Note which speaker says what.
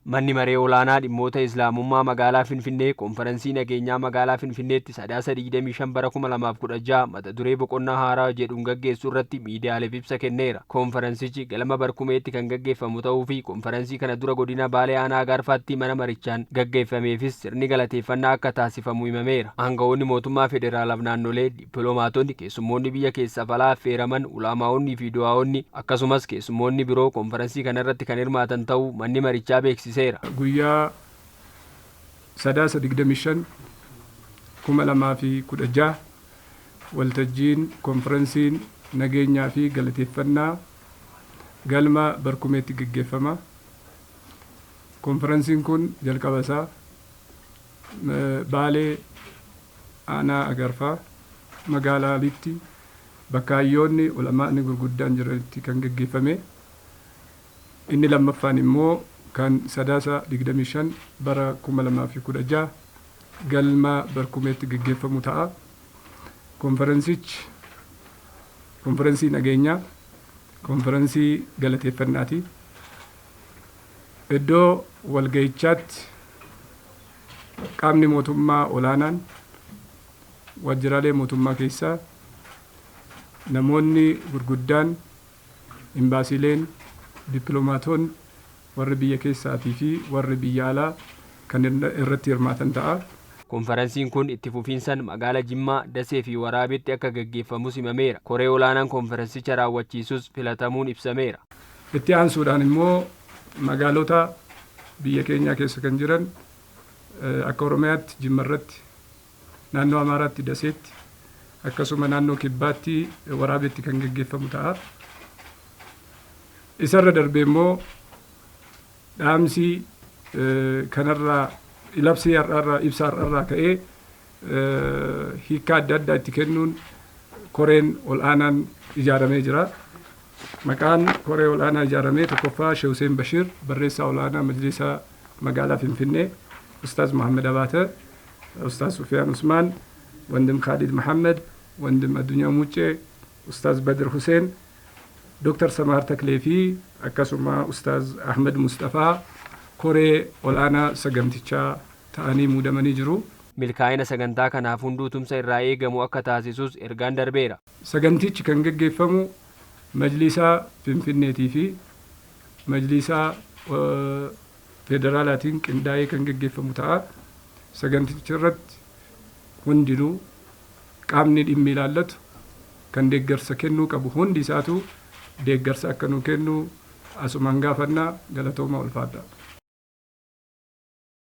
Speaker 1: Manni maree olaanaa dhimmoota Islaamummaa magaalaa Finfinnee konferansii nageenyaa magaalaa Finfinneetti sadaasa 25 bara 2016 mata duree boqonnaa haaraa jedhuun gaggeessuu irratti miidiyaaleef ibsa kenneera. Konferansichi galma Barkumeetti kan gaggeeffamu ta'uu fi konferansii kana dura godina Baalee Aanaa Gaarfaatti mana marichaan gaggeeffameefis sirni galateeffannaa akka taasifamu himameera. Aangawoonni mootummaa federaalaaf naannolee, dippiloomaatonni, keessummoonni biyya keessaa falaa affeeraman, ulaamaa'onni fi du'aa'onni akkasumas keessummoonni biroo konferansii kana irratti kan hirmaatan ta'uu manni marichaa beeksise.
Speaker 2: Guyyaa sadaasa 25 2016 waltajjiin konferensiin nageenyaa fi galateeffannaa galma Barkumeetti gaggeeffama. Konferensiin kun jalqaba isaa Baalee Aanaa Agarfaa magaalaa Litti bakka hayyoonni ulamaa'ni gurguddaan jiranitti kan gaggeeffame. Inni lammaffaan immoo kan sadaasa 25 bara 2016 galma Barkumeetti gaggeeffamu ta'a. Konferensii nageenyaa, konferensii galateeffannaati. Iddoo walga'ichaatti qaamni mootummaa olaanaan, waajjiraalee mootummaa keessaa, namoonni gurguddaan, imbaasiileen, dippiloomaatonni, warri biyya keessaatii fi warri biyya alaa kan irratti hirmaatan ta'a.
Speaker 1: Konferansiin kun itti fufiinsan magaalaa Jimmaa, Dasee fi Waraabeetti akka gaggeeffamus himameera. Koree olaanaan konferansicha raawwachiisus filatamuun ibsameera.
Speaker 2: Itti aansuudhaan immoo magaalota biyya keenyaa keessa kan jiran akka Oromiyaatti Jimmarratti, naannoo Amaaraatti Daseetti, akkasuma naannoo Kibbaatti Waraabeetti kan gaggeeffamu ta'a. Isarra darbee immoo dhaamsii kanarraa labsii har'aarraa ibsa har'aarraa ka'ee hiikkaa adda addaa itti kennuun koreen ol'aanaan ijaaramee jira. Maqaan koree ol'aanaa ijaaramee tokkoffaa Sheekh Hussein Bashir, barreessaa ol'aanaa majlisaa magaalaa Finfinnee, Ustaaz Muhammad Abaate, Ustaaz Sufiyaan Usmaan, Wandim Khalid Muhammad, Wandim Addunyaa Muuccee, Ustaaz Badr Hussein, Dr. Samaar Taklee fi akkasuma Ustaaz Ahmed Mustafaa koree ol'aanaa sagantichaa ta'anii muudamanii jiru.
Speaker 1: Milkaa'ina sagantaa kanaaf hunduu tumsa irraa eegamu akka taasisus ergaan darbeera.
Speaker 2: Sagantichi kan gaggeeffamu majlisaa Finfinneetii fi majlisaa federaalaatiin qindaa'ee kan gaggeeffamu ta'a. Saganticha irratti hundinuu qaamni dhimmi ilaallatu kan deeggarsa kennuu qabu hundi isaatu deeggarsa akka nu kennu asumaan gaafannaa. Galatooma ulfaadha.